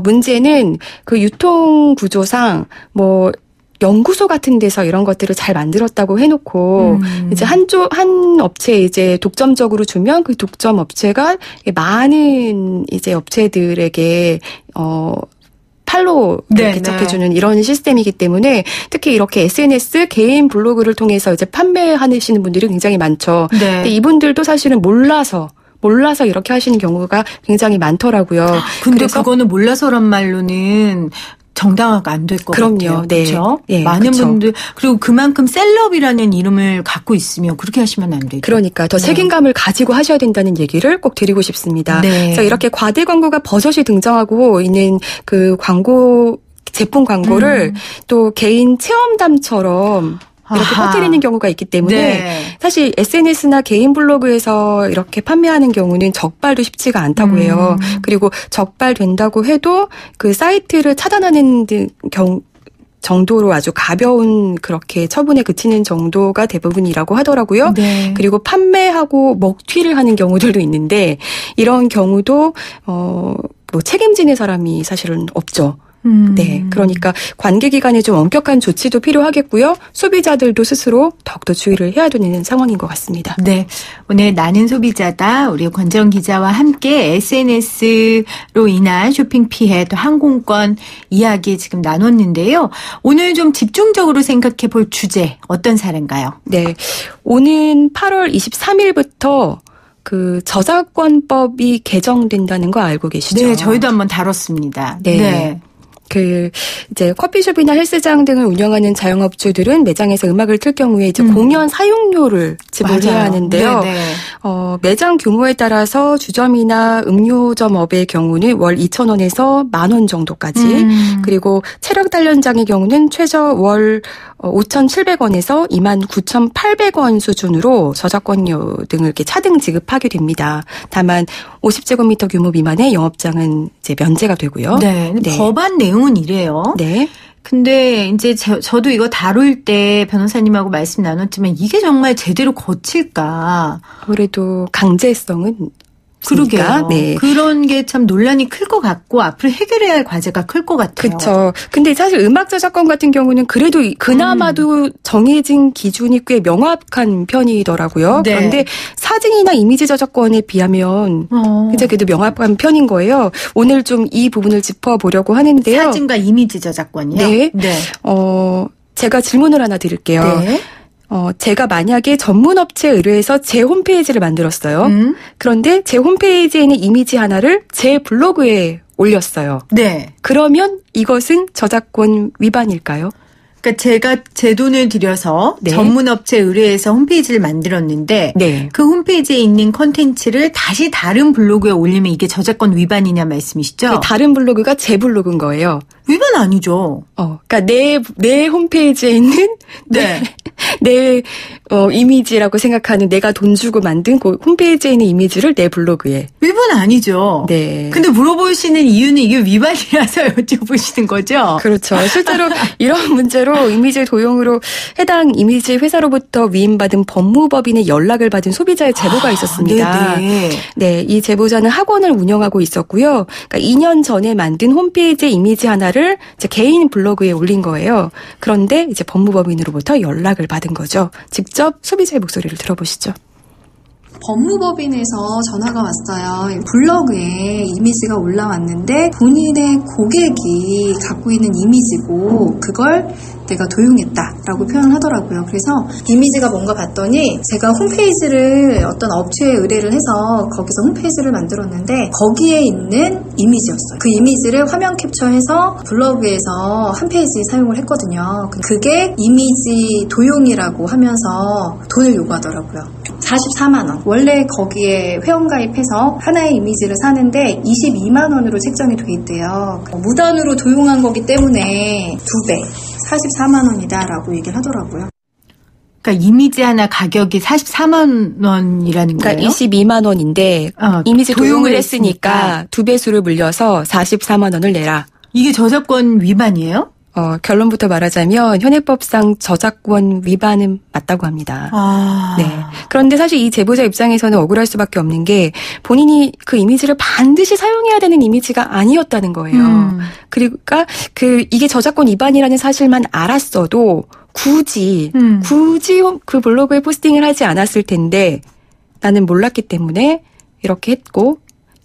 문제는 그 유통 구조상 뭐 연구소 같은 데서 이런 것들을 잘 만들었다고 해놓고 이제 한 업체에 이제 독점적으로 주면 그 독점 업체가 많은 이제 업체들에게 팔로 개척해주는 이런 시스템이기 때문에 특히 이렇게 SNS 개인 블로그를 통해서 이제 판매하시는 분들이 굉장히 많죠. 네. 근데 이분들도 사실은 몰라서 몰라서 이렇게 하시는 경우가 굉장히 많더라고요. 근데 그래서 그거는 몰라서란 말로는 정당화가 안 될 것 그럼요. 같아요. 네. 그렇죠? 네, 많은 그렇죠. 분들 그리고 그만큼 셀럽이라는 이름을 갖고 있으면 그렇게 하시면 안 되죠. 그러니까 더 네. 책임감을 가지고 하셔야 된다는 얘기를 꼭 드리고 싶습니다. 네. 그래서 이렇게 과대 광고가 버젓이 등장하고 있는 그 광고 제품 광고를 또 개인 체험담처럼 이렇게 아하. 퍼뜨리는 경우가 있기 때문에 네. 사실 SNS나 개인 블로그에서 이렇게 판매하는 경우는 적발도 쉽지가 않다고 해요. 그리고 적발된다고 해도 그 사이트를 차단하는 정도로 아주 가벼운 그렇게 처분에 그치는 정도가 대부분이라고 하더라고요. 네. 그리고 판매하고 먹튀를 하는 경우들도 있는데 이런 경우도 뭐 책임지는 사람이 사실은 없죠. 네, 그러니까 관계기관의 좀 엄격한 조치도 필요하겠고요. 소비자들도 스스로 더욱더 주의를 해야 되는 상황인 것 같습니다. 네, 오늘 나는 소비자다 우리 권정 기자와 함께 SNS로 인한 쇼핑 피해 또 항공권 이야기 지금 나눴는데요. 오늘 좀 집중적으로 생각해 볼 주제 어떤 사례인가요? 네, 오는 8월 23일부터 그 저작권법이 개정된다는 거 알고 계시죠? 네, 저희도 한번 다뤘습니다. 네. 네. 그 이제 커피숍이나 헬스장 등을 운영하는 자영업주들은 매장에서 음악을 틀 경우에 이제 공연 사용료를 지불해야 하는데요. 네네. 매장 규모에 따라서 주점이나 음료점업의 경우는 월 2,000원에서 10,000원 정도까지 그리고 체력 단련장의 경우는 최저 월 5,700원에서 29,800원 수준으로 저작권료 등을 이렇게 차등 지급하게 됩니다. 다만 50제곱미터 규모 미만의 영업장은 이제 면제가 되고요. 네. 네. 법안 내용은 이래요. 네. 근데 이제 저도 이거 다룰 때 변호사님하고 말씀 나눴지만 이게 정말 제대로 거칠까? 아무래도 강제성은 그러게요. 네. 그런 게 참 논란이 클 것 같고 앞으로 해결해야 할 과제가 클 것 같아요. 그렇죠. 근데 사실 음악 저작권 같은 경우는 그래도 그나마도 정해진 기준이 꽤 명확한 편이더라고요. 네. 그런데 사진이나 이미지 저작권에 비하면 진짜 그래도 명확한 편인 거예요. 오늘 좀 이 부분을 짚어보려고 하는데요. 사진과 이미지 저작권이요? 네. 네. 제가 질문을 하나 드릴게요. 네. 제가 만약에 전문 업체에 의뢰해서 제 홈페이지를 만들었어요. 그런데 제 홈페이지에 있는 이미지 하나를 제 블로그에 올렸어요. 네. 그러면 이것은 저작권 위반일까요? 그러니까 제가 제 돈을 들여서 네. 전문 업체에 의뢰해서 홈페이지를 만들었는데 네. 그 홈페이지에 있는 콘텐츠를 다시 다른 블로그에 올리면 이게 저작권 위반이냐 말씀이시죠? 다른 블로그가 제 블로그인 거예요. 위반 아니죠. 그러니까 내 홈페이지에 있는 네. 내 이미지라고 생각하는 내가 돈 주고 만든 그 홈페이지에 있는 이미지를 내 블로그에. 위반 아니죠. 네. 근데 물어보시는 이유는 이게 위반이라서 여쭤보시는 거죠? 그렇죠. 실제로 이런 문제로 이미지 도용으로 해당 이미지 회사로부터 위임받은 법무법인의 연락을 받은 소비자의 제보가 있었습니다. 네네. 네, 이 제보자는 학원을 운영하고 있었고요. 그러니까 2년 전에 만든 홈페이지 이미지 하나를 이제 개인 블로그에 올린 거예요. 그런데 이제 법무법인으로부터 연락을 받은 거죠. 직접 소비자의 목소리를 들어보시죠. 법무법인에서 전화가 왔어요. 블로그에 이미지가 올라왔는데 본인의 고객이 갖고 있는 이미지고 그걸 내가 도용했다라고 표현을 하더라고요. 그래서 이미지가 뭔가 봤더니 제가 홈페이지를 어떤 업체에 의뢰를 해서 거기서 홈페이지를 만들었는데 거기에 있는 이미지였어요. 그 이미지를 화면 캡처해서 블로그에서 한 페이지 사용을 했거든요. 그게 이미지 도용이라고 하면서 돈을 요구하더라고요. 44만 원. 원래 거기에 회원가입해서 하나의 이미지를 사는데 22만 원으로 책정이 돼 있대요. 무단으로 도용한 거기 때문에 2배, 44만 원이다라고 얘기를 하더라고요. 그러니까 이미지 하나 가격이 44만 원이라는 거예요? 그러니까 22만 원인데 이미지 도용을 했으니까 2배수를 물려서 44만 원을 내라. 이게 저작권 위반이에요? 결론부터 말하자면 현행법상 저작권 위반은 맞다고 합니다. 아. 네. 그런데 사실 이 제보자 입장에서는 억울할 수밖에 없는 게 본인이 그 이미지를 반드시 사용해야 되는 이미지가 아니었다는 거예요. 그러니까 이게 저작권 위반이라는 사실만 알았어도 굳이 그 블로그에 포스팅을 하지 않았을 텐데 나는 몰랐기 때문에 이렇게 했고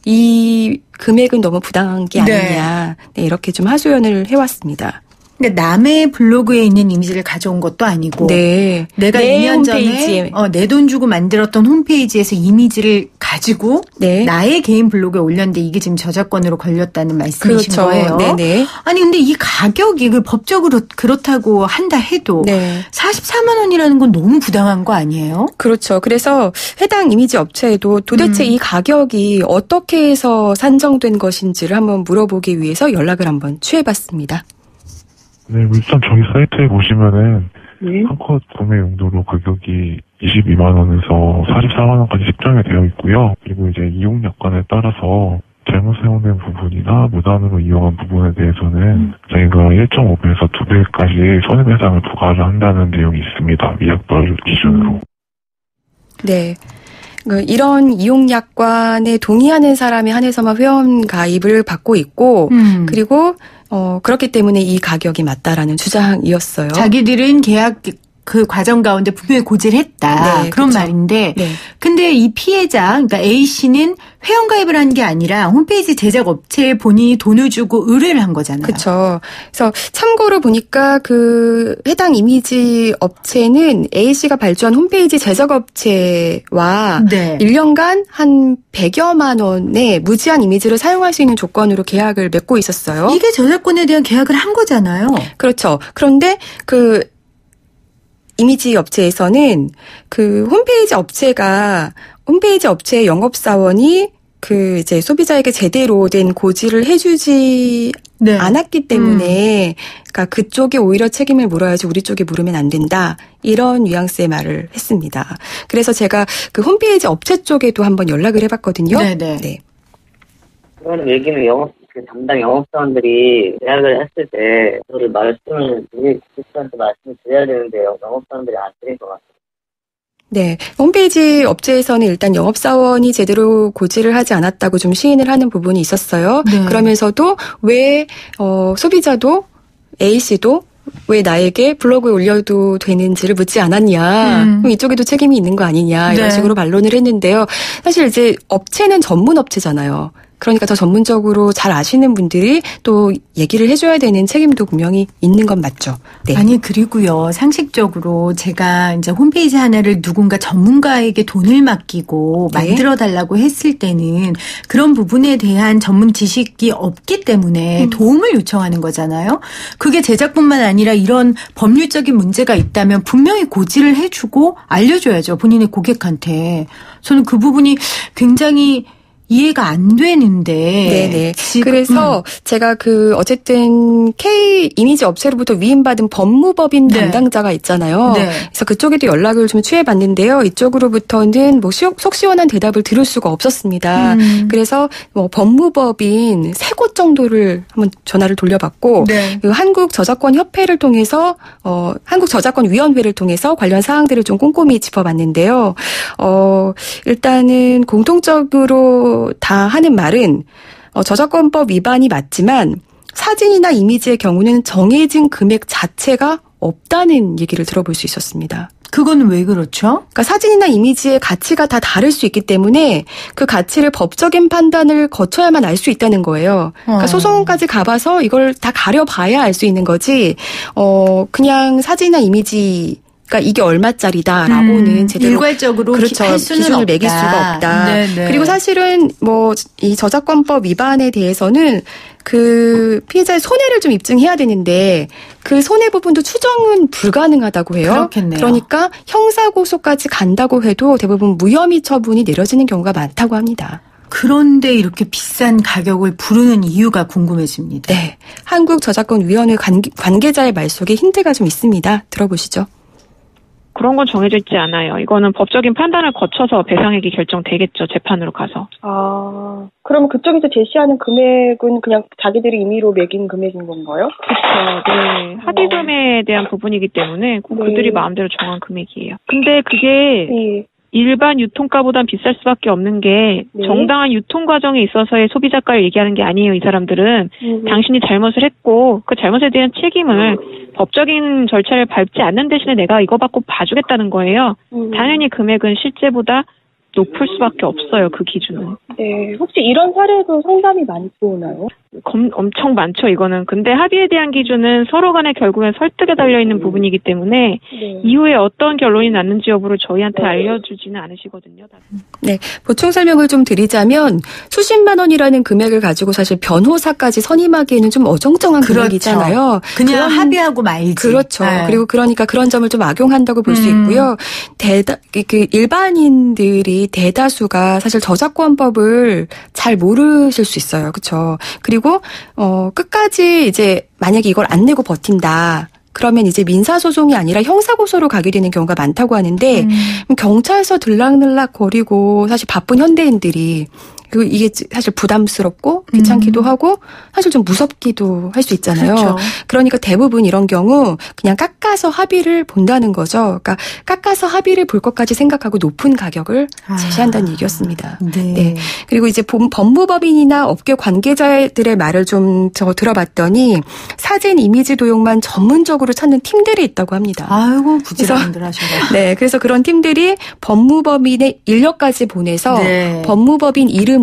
이 금액은 너무 부당한 게 아니냐. 네, 이렇게 좀 하소연을 해왔습니다. 그러니까 남의 블로그에 있는 이미지를 가져온 것도 아니고 네. 내가 내 2년 전에 내 돈 주고 만들었던 홈페이지에서 이미지를 가지고 네. 나의 개인 블로그에 올렸는데 이게 지금 저작권으로 걸렸다는 말씀이신 그렇죠. 거예요. 네네. 아니 근데 이 가격이 법적으로 그렇다고 한다 해도 네. 44만 원이라는 건 너무 부당한 거 아니에요? 그렇죠. 그래서 해당 이미지 업체에도 도대체 이 가격이 어떻게 해서 산정된 것인지를 한번 물어보기 위해서 연락을 한번 취해봤습니다. 네, 일단 저희 사이트에 보시면은 한 컷 구매 용도로 가격이 22만 원에서 44만 원까지 책정이 되어 있고요. 그리고 이제 이용 약관에 따라서 잘못 사용된 부분이나 무단으로 이용한 부분에 대해서는 저희가 1.5배에서 2배까지 손해배상을 부과를 한다는 내용이 있습니다. 위약벌 기준으로. 네. 이런 이용약관에 동의하는 사람에 한해서만 회원 가입을 받고 있고, 그리고, 그렇기 때문에 이 가격이 맞다라는 주장이었어요. 자기들은 계약 그 과정 가운데 분명히 고지를 했다. 네, 그런 그렇죠. 말인데. 네. 근데 이 피해자, 그러니까 A씨는 회원가입을 한 게 아니라 홈페이지 제작 업체에 본인이 돈을 주고 의뢰를 한 거잖아요. 그렇죠. 그래서 참고로 보니까 그 해당 이미지 업체는 A씨가 발주한 홈페이지 제작 업체와 네. 1년간 한 100여만 원의 무제한 이미지를 사용할 수 있는 조건으로 계약을 맺고 있었어요. 이게 저작권에 대한 계약을 한 거잖아요. 그렇죠. 그런데 그 이미지 업체에서는 그 홈페이지 업체의 영업사원이 그 이제 소비자에게 제대로 된 고지를 해주지 네. 않았기 때문에 그러니까 그쪽에 오히려 책임을 물어야지 우리 쪽에 물으면 안 된다. 이런 뉘앙스의 말을 했습니다. 그래서 제가 그 홈페이지 업체 쪽에도 한번 연락을 해봤거든요. 네네. 네. 그거는 얘기는 담당 영업사원들이 계약을 했을 때 그거를 말씀을 주식한테 말씀을 드려야 되는데요. 영업사원들이 안 드린 것 같아요. 네. 홈페이지 업체에서는 일단 영업사원이 제대로 고지를 하지 않았다고 좀 시인을 하는 부분이 있었어요. 네. 그러면서도 왜 소비자도 A씨도 왜 나에게 블로그에 올려도 되는지를 묻지 않았냐. 그럼 이쪽에도 책임이 있는 거 아니냐. 이런 네. 식으로 반론을 했는데요. 사실 이제 업체는 전문 업체잖아요. 그러니까 더 전문적으로 잘 아시는 분들이 또 얘기를 해줘야 되는 책임도 분명히 있는 건 맞죠. 네. 아니 그리고요 상식적으로 제가 이제 홈페이지 하나를 누군가 전문가에게 돈을 맡기고 네. 만들어 달라고 했을 때는 그런 부분에 대한 전문 지식이 없기 때문에 도움을 요청하는 거잖아요. 그게 제작뿐만 아니라 이런 법률적인 문제가 있다면 분명히 고지를 해주고 알려줘야죠. 본인의 고객한테. 저는 그 부분이 굉장히 이해가 안 되는데. 네네. 그래서 제가 어쨌든 K 이미지 업체로부터 위임받은 법무법인 네. 담당자가 있잖아요. 네. 그래서 그쪽에도 연락을 좀 취해봤는데요. 이쪽으로부터는 속 시원한 대답을 들을 수가 없었습니다. 그래서 법무법인 3곳 정도를 한번 전화를 돌려봤고, 네. 그 한국저작권협회를 통해서, 한국저작권위원회를 통해서 관련 사항들을 좀 꼼꼼히 짚어봤는데요. 일단은 공통적으로 다 하는 말은 저작권법 위반이 맞지만 사진이나 이미지의 경우는 정해진 금액 자체가 없다는 얘기를 들어볼 수 있었습니다. 그건 왜 그렇죠? 그러니까 사진이나 이미지의 가치가 다 다를 수 있기 때문에 그 가치를 법적인 판단을 거쳐야만 알 수 있다는 거예요. 그러니까 소송까지 가봐서 이걸 다 가려봐야 알 수 있는 거지. 그냥 사진이나 이미지 그러니까 이게 얼마짜리다라고는 제대로 일괄적으로 그렇죠. 할 수는 기준을 없다. 매길 수가 없다. 네네. 그리고 사실은 이 저작권법 위반에 대해서는 그 피해자의 손해를 좀 입증해야 되는데 그 손해 부분도 추정은 불가능하다고 해요. 그렇겠네요. 그러니까 형사고소까지 간다고 해도 대부분 무혐의 처분이 내려지는 경우가 많다고 합니다. 그런데 이렇게 비싼 가격을 부르는 이유가 궁금해집니다. 네, 한국저작권위원회 관계자의 말 속에 힌트가 좀 있습니다. 들어보시죠. 그런 건 정해져 있지 않아요. 이거는 법적인 판단을 거쳐서 배상액이 결정되겠죠. 재판으로 가서. 그럼 그쪽에서 제시하는 금액은 그냥 자기들이 임의로 매긴 금액인 건가요? 그렇죠. 네. 합의금에 대한 부분이기 때문에 그들이 마음대로 정한 금액이에요. 근데 그게 일반 유통가보단 비쌀 수밖에 없는 게 정당한 유통 과정에 있어서의 소비자가를 얘기하는 게 아니에요. 이 사람들은 당신이 잘못을 했고 그 잘못에 대한 책임을 법적인 절차를 밟지 않는 대신에 내가 이거 받고 봐주겠다는 거예요. 당연히 금액은 실제보다 높을 수밖에 없어요. 그 기준은. 네, 혹시 이런 사례도 상담이 많이 들어오나요? 엄청 많죠, 이거는. 근데 합의에 대한 기준은 서로 간에 결국엔 설득에 달려있는 부분이기 때문에 이후에 어떤 결론이 났는지 여부를 저희한테 알려주지는 않으시거든요. 네, 보충 설명을 좀 드리자면 수십만 원이라는 금액을 가지고 사실 변호사까지 선임하기에는 좀 어정쩡한 금액이잖아요. 그냥 합의하고 말지. 그렇죠. 네. 그리고 그러니까 그런 점을 좀 악용한다고 볼 수 있고요. 일반인들이 대다수가 사실 저작권법을 잘 모르실 수 있어요. 그렇죠. 그리고 끝까지 이제 만약에 이걸 안 내고 버틴다. 그러면 이제 민사소송이 아니라 형사고소로 가게 되는 경우가 많다고 하는데 경찰서 들락날락 거리고 사실 바쁜 현대인들이 그리고 이게 사실 부담스럽고 귀찮기도 하고 사실 좀 무섭기도 할 수 있잖아요. 그렇죠. 그러니까 대부분 이런 경우 그냥 깎아서 합의를 본다는 거죠. 그러니까 깎아서 합의를 볼 것까지 생각하고 높은 가격을 제시한다는 얘기였습니다. 네. 네. 그리고 이제 법무법인이나 업계 관계자들의 말을 좀 들어봤더니 사진 이미지 도용만 전문적으로 찾는 팀들이 있다고 합니다. 아이고 부지런들 하셔라. 네. 그래서 그런 팀들이 법무법인의 인력까지 보내서 법무법인 이름으로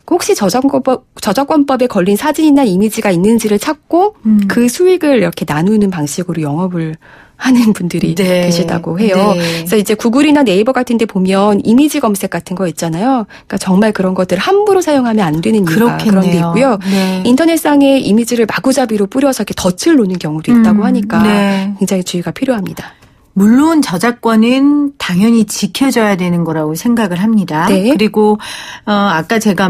혹시 저작권법에 걸린 사진이나 이미지가 있는지를 찾고 그 수익을 이렇게 나누는 방식으로 영업을 하는 분들이 계시다고 해요. 그래서 이제 구글이나 네이버 같은 데 보면 이미지 검색 같은 거 있잖아요. 그러니까 정말 그런 것들을 함부로 사용하면 안 되는 이유가 그런 데 있고요. 인터넷상에 이미지를 마구잡이로 뿌려서 이렇게 덫을 놓는 경우도 있다고 하니까 굉장히 주의가 필요합니다. 물론 저작권은 당연히 지켜져야 되는 거라고 생각을 합니다. 네. 그리고 아까 제가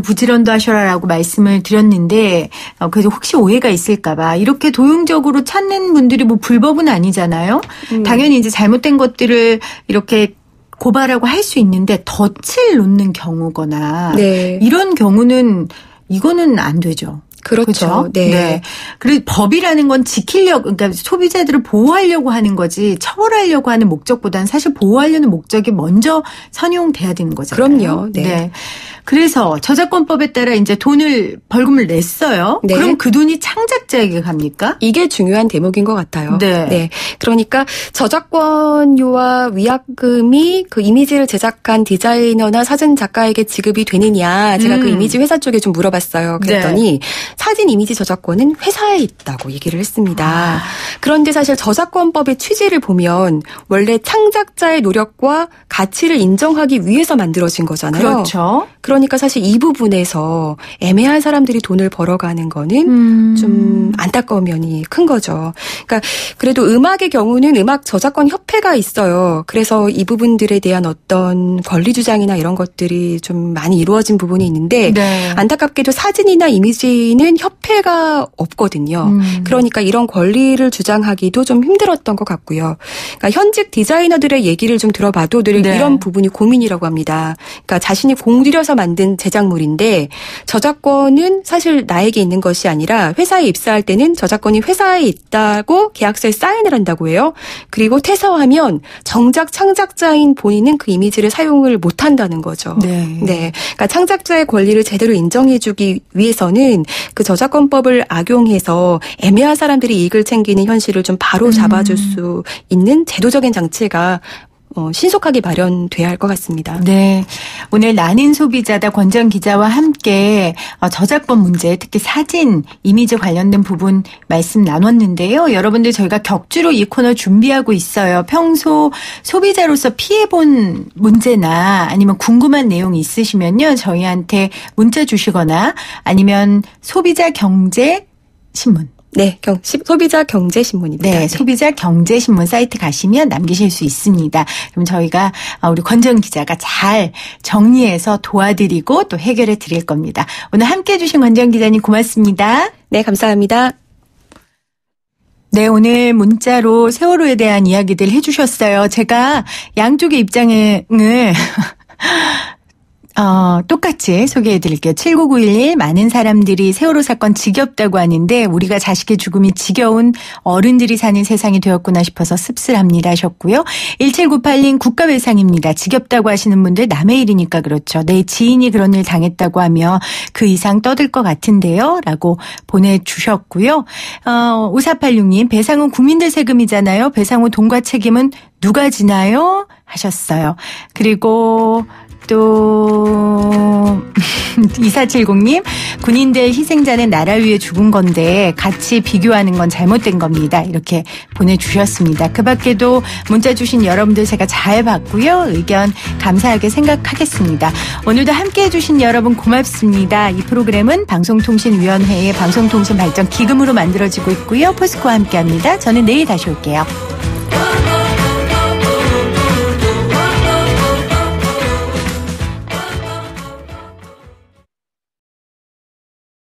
부지런도 하셔라라고 말씀을 드렸는데 그래서 혹시 오해가 있을까 봐 이렇게 도용적으로 찾는 분들이 불법은 아니잖아요. 당연히 이제 잘못된 것들을 이렇게 고발하고 할 수 있는데 덫을 놓는 경우거나 이런 경우는 이거는 안 되죠. 그렇죠. 네. 그리고 법이라는 건 그러니까 소비자들을 보호하려고 하는 거지 처벌하려고 하는 목적보다는 사실 보호하려는 목적이 먼저 선용돼야 되는 거잖아요. 그럼요. 네. 그래서 저작권법에 따라 이제 벌금을 냈어요. 그럼 그 돈이 창작자에게 갑니까? 이게 중요한 대목인 것 같아요. 네. 그러니까 저작권료와 위약금이 그 이미지를 제작한 디자이너나 사진 작가에게 지급이 되느냐 제가 그 이미지 회사 쪽에 좀 물어봤어요. 그랬더니 사진 이미지 저작권은 회사에 있다고 얘기를 했습니다. 그런데 사실 저작권법의 취지를 보면 원래 창작자의 노력과 가치를 인정하기 위해서 만들어진 거잖아요. 그렇죠. 그러니까 사실 이 부분에서 애매한 사람들이 돈을 벌어가는 거는 좀 안타까운 면이 큰 거죠. 그러니까 그래도 음악의 경우는 음악 저작권 협회가 있어요. 그래서 이 부분들에 대한 어떤 권리 주장이나 이런 것들이 좀 많이 이루어진 부분이 있는데 안타깝게도 사진이나 이미지는 협회가 없거든요. 그러니까 이런 권리를 주장하기도 좀 힘들었던 것 같고요. 그러니까 현직 디자이너들의 얘기를 좀 들어봐도 늘 이런 부분이 고민이라고 합니다. 그러니까 자신이 공들여서 만든 제작물인데 저작권은 사실 나에게 있는 것이 아니라 회사에 입사할 때는 저작권이 회사에 있다고 계약서에 사인을 한다고 해요. 그리고 퇴사하면 정작 창작자인 본인은 그 이미지를 사용을 못한다는 거죠. 그러니까 창작자의 권리를 제대로 인정해주기 위해서는 그 저작권법을 악용해서 애매한 사람들이 이익을 챙기는 현실을 좀 바로 잡아줄 수 있는 제도적인 장치가 신속하게 마련돼야 할 것 같습니다. 네. 오늘 나는 소비자다 권정 기자와 함께 저작권 문제, 특히 사진, 이미지 관련된 부분 말씀 나눴는데요. 여러분들 저희가 격주로 이 코너 준비하고 있어요. 평소 소비자로서 피해본 문제나 아니면 궁금한 내용이 있으시면요. 저희한테 문자 주시거나 아니면 소비자경제신문. 네, 소비자경제신문입니다. 네, 소비자경제신문 사이트 가시면 남기실 수 있습니다. 그럼 저희가 우리 권정 기자가 잘 정리해서 도와드리고 또 해결해 드릴 겁니다. 오늘 함께해 주신 권정 기자님 고맙습니다. 네, 감사합니다. 네, 오늘 문자로 세월호에 대한 이야기들 해주셨어요. 제가 양쪽의 입장을 똑같이 소개해드릴게요. 79911 많은 사람들이 세월호 사건 지겹다고 하는데 우리가 자식의 죽음이 지겨운 어른들이 사는 세상이 되었구나 싶어서 씁쓸합니다 하셨고요. 1798님 국가배상입니다. 지겹다고 하시는 분들 남의 일이니까 그렇죠. 내 지인이 그런 일 당했다고 하며 그 이상 떠들 것 같은데요 라고 보내주셨고요. 5486님 배상은 국민들 세금이잖아요. 배상 후 돈과 책임은 누가 지나요? 하셨어요. 그리고 또 2470님, 군인들 희생자는 나라 위해 죽은 건데 같이 비교하는 건 잘못된 겁니다. 이렇게 보내주셨습니다. 그 밖에도 문자 주신 여러분들 제가 잘 봤고요. 의견 감사하게 생각하겠습니다. 오늘도 함께해 주신 여러분 고맙습니다. 이 프로그램은 방송통신위원회의 방송통신발전기금으로 만들어지고 있고요. 포스코와 함께합니다. 저는 내일 다시 올게요.